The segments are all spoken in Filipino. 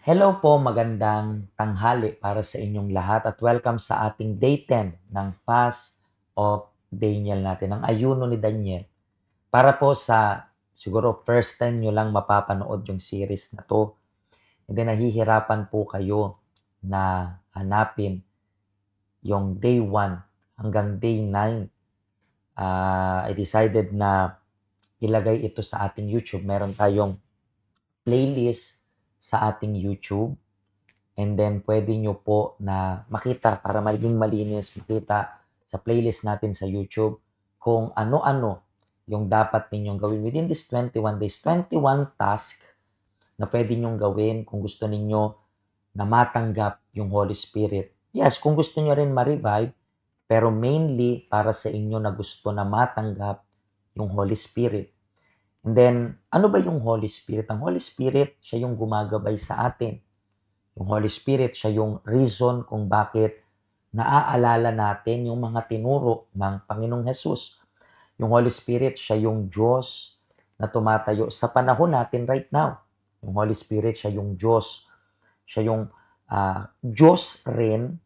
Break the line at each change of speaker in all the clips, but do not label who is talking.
Hello po, magandang tanghali para sa inyong lahat at welcome sa ating day 10 ng Fast of Daniel natin, ang ayuno ni Daniel. Para po sa siguro first time nyo lang mapapanood yung series na to, and then nahihirapan po kayo na hanapin yung day 1 hanggang day 9. I decided na ilagay ito sa ating YouTube. Meron tayong playlist sa ating YouTube. And then pwede nyo po na makita para maging malinis, makita sa playlist natin sa YouTube kung ano-ano yung dapat ninyong gawin within this 21 days. 21 task na pwede nyong gawin kung gusto ninyo na matanggap yung Holy Spirit. Yes, kung gusto nyo rin ma-revive, pero mainly para sa inyo na gusto na matanggap yung Holy Spirit. And then, ano ba yung Holy Spirit? Ang Holy Spirit, siya yung gumagabay sa atin. Yung Holy Spirit, siya yung reason kung bakit naaalala natin yung mga tinuro ng Panginoong Hesus. Yung Holy Spirit, siya yung Diyos na tumatayo sa panahon natin right now. Yung Holy Spirit, siya yung Diyos. Siya yung Diyos rin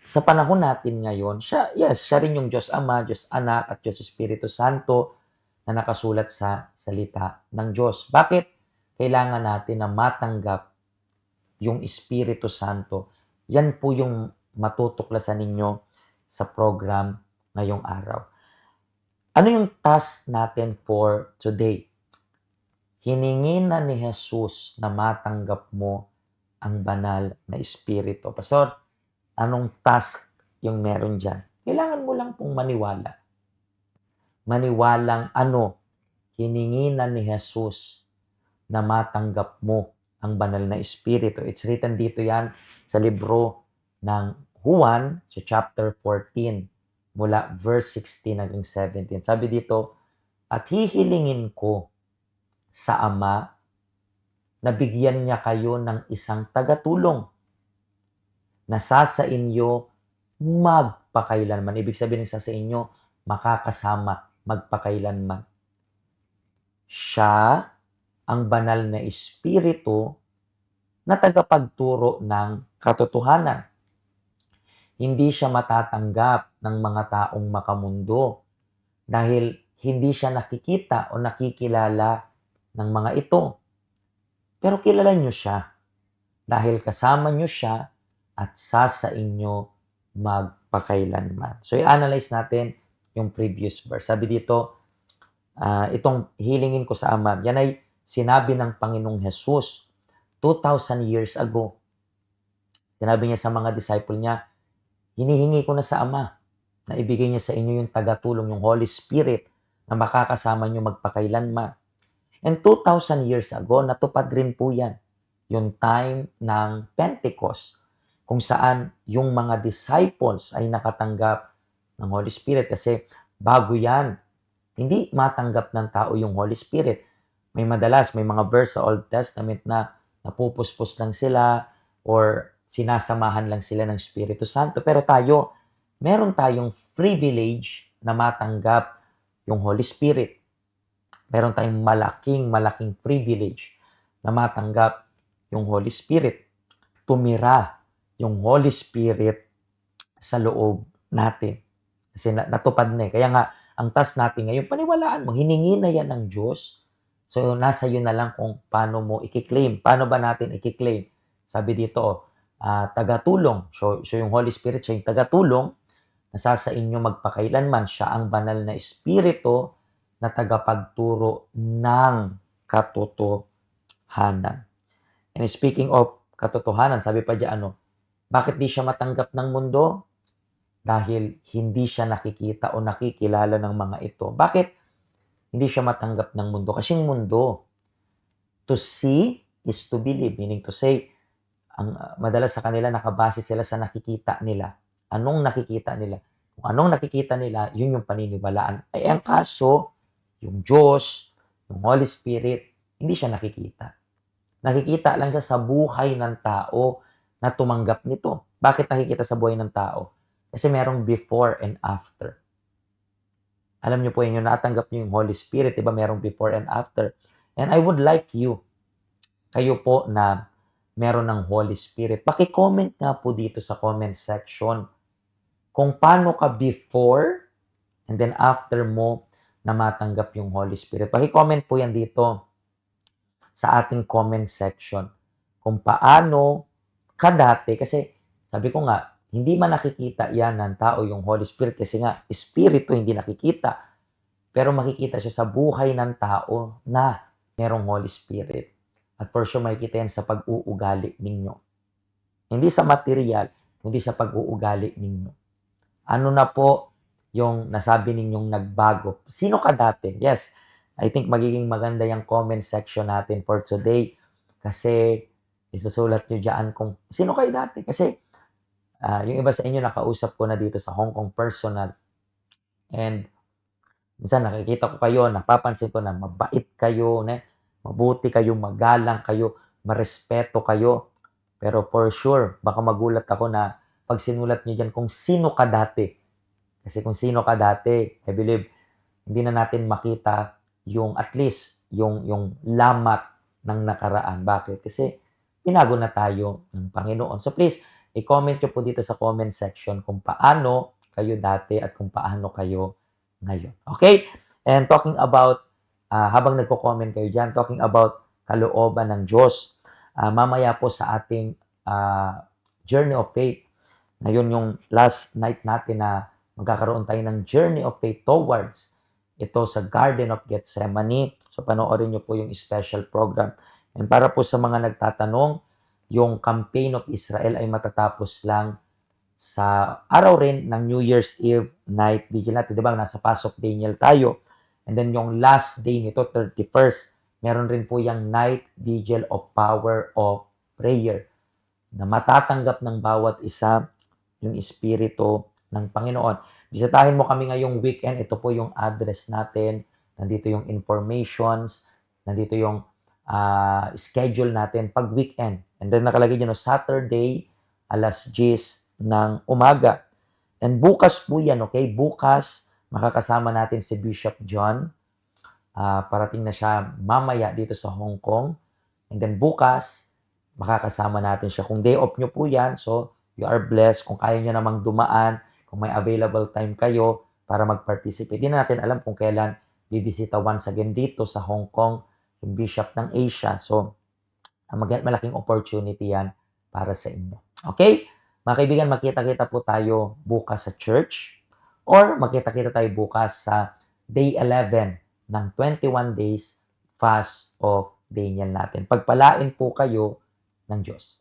sa panahon natin ngayon. Siya rin yung Diyos Ama, Diyos Anak, at Diyos Espiritu Santo na nakasulat sa salita ng Diyos. Bakit kailangan natin na matanggap yung Espiritu Santo? Yan po yung matutuklasan ninyo sa program ngayong araw. Ano yung task natin for today? Hiningi na ni Jesus na matanggap mo ang banal na Espiritu. Pastor, anong task yung meron dyan? Kailangan mo lang pong maniwala. Maniwalang hiningi na ni Jesus na matanggap mo ang banal na Espiritu. It's written dito yan sa libro ng Juan, sa chapter 14, mula verse 16 hanggang 17. Sabi dito, at hihilingin ko sa Ama na bigyan niya kayo ng isang tagatulong na sa inyo magpakailanman. Ibig sabihin ng sa inyo, makakasama magpakailanman. Siya ang banal na Espiritu na tagapagturo ng katotohanan. Hindi siya matatanggap ng mga taong makamundo dahil hindi siya nakikita o nakikilala ng mga ito. Pero kilala niyo siya dahil kasama niyo siya at sa inyo magpakailanman. So, i-analyze natin yung previous verse. Sabi dito, itong hilingin ko sa Ama, yan ay sinabi ng Panginoong Jesus 2,000 years ago. Sinabi niya sa mga disciple niya, hinihingi ko na sa Ama na ibigay niya sa inyo yung tagatulong, yung Holy Spirit na makakasama niyo magpakailanman. And 2,000 years ago, natupad rin po yan. Yung time ng Pentecost, kung saan yung mga disciples ay nakatanggap ng Holy Spirit. Kasi bago yan, hindi matanggap ng tao yung Holy Spirit. May mga verse sa Old Testament na napupuspos lang sila or sinasamahan lang sila ng Espiritu Santo. Pero meron tayong privilege na matanggap yung Holy Spirit. Meron tayong malaking privilege na matanggap yung Holy Spirit. Tumira yung Holy Spirit sa loob natin. Kasi natupad na eh. Kaya nga, ang task natin ngayon, paniwalaan mo, hiningi na yan ng Diyos. So, nasa iyo na lang kung paano mo i-claim. Paano ba natin i-claim? Sabi dito, tagatulong. So, yung Holy Spirit, siya yung tagatulong na sa inyo magpakailanman. Siya ang banal na Espiritu na tagapagturo ng katotohanan. And speaking of katotohanan, sabi pa diyan, bakit di siya matanggap ng mundo? Dahil hindi siya nakikita o nakikilala ng mga ito. Bakit hindi siya matanggap ng mundo? Kasi yung mundo, to see is to believe. Meaning to say, madalas sa kanila nakabase sila sa nakikita nila. Anong nakikita nila? Kung anong nakikita nila, yun yung paniniwalaan. Ay ang kaso, yung Diyos, yung Holy Spirit, hindi siya nakikita. Nakikita lang siya sa buhay ng tao na tumanggap nito. Bakit nakikita sa buhay ng tao? Kasi merong before and after. Alam niyo po yun, yung natanggap niyo yung Holy Spirit, diba merong before and after. And I would like kayo po na meron ng Holy Spirit. Paki-comment nga po dito sa comment section kung paano ka before and then after mo na matanggap yung Holy Spirit. Paki-comment po yan dito sa ating comment section kung paano ka dati, kasi sabi ko nga, hindi man nakikita yan ng tao yung Holy Spirit kasi nga, Espiritu hindi nakikita. Pero makikita siya sa buhay ng tao na merong Holy Spirit. At for sure, makikita yan sa pag-uugali ninyo. Hindi sa material, kundi sa pag-uugali ninyo. Ano na po yung nasabi ninyong nagbago? Sino ka dati? Yes, I think magiging maganda yung comment section natin for today. Kasi isusulat nyo dyan kung sino kayo dati. Kasi yung iba sa inyo nakausap ko na dito sa Hong Kong personal. And minsan nakikita ko kayo, napapansin ko na mabait kayo, mabuti kayo, magalang kayo, marespeto kayo. Pero for sure, baka magulat ako na pag sinulat nyo dyan kung sino ka dati. Kasi kung sino ka dati, I believe, hindi na natin makita yung at least yung lamat ng nakaraan. Bakit? Kasi pinago na tayo ng Panginoon. So please, i-comment nyo po dito sa comment section kung paano kayo dati at kung paano kayo ngayon. Okay? And talking about, habang nagko-comment kayo dyan, talking about kalooban ng Diyos. Mamaya po sa ating Journey of Faith. Ngayon yung last night natin na magkakaroon tayo ng Journey of Faith towards ito sa Garden of Gethsemane. So panoorin nyo po yung special program. And para po sa mga nagtatanong, yung campaign of Israel ay matatapos lang sa araw rin ng New Year's Eve night vigil natin. Diba? Nasa Pass of Daniel tayo. And then yung last day nito, 31st, meron rin po yung night vigil of power of prayer na matatanggap ng bawat isa yung Espiritu ng Panginoon. Bisitahin mo kami ngayong weekend. Ito po yung address natin. Nandito yung informations. Nandito yung schedule natin pag weekend. And then nakalagay dyan, Saturday, alas 10 ng umaga. And bukas po yan, okay? Bukas, makakasama natin si Bishop John. Parating na siya mamaya dito sa Hong Kong. And then bukas, makakasama natin siya. Kung day off nyo po yan, so you are blessed. Kung kaya nyo namang dumaan, kung may available time kayo para mag-participate. Hindi na natin alam kung kailan bibisita once again dito sa Hong Kong, yung Bishop ng Asia. So, malaking opportunity yan para sa inyo. Okay? Mga kaibigan, magkita-kita po tayo bukas sa church or magkita-kita tayo bukas sa day 11 ng 21 days fast of Daniel natin. Pagpalain po kayo ng Diyos.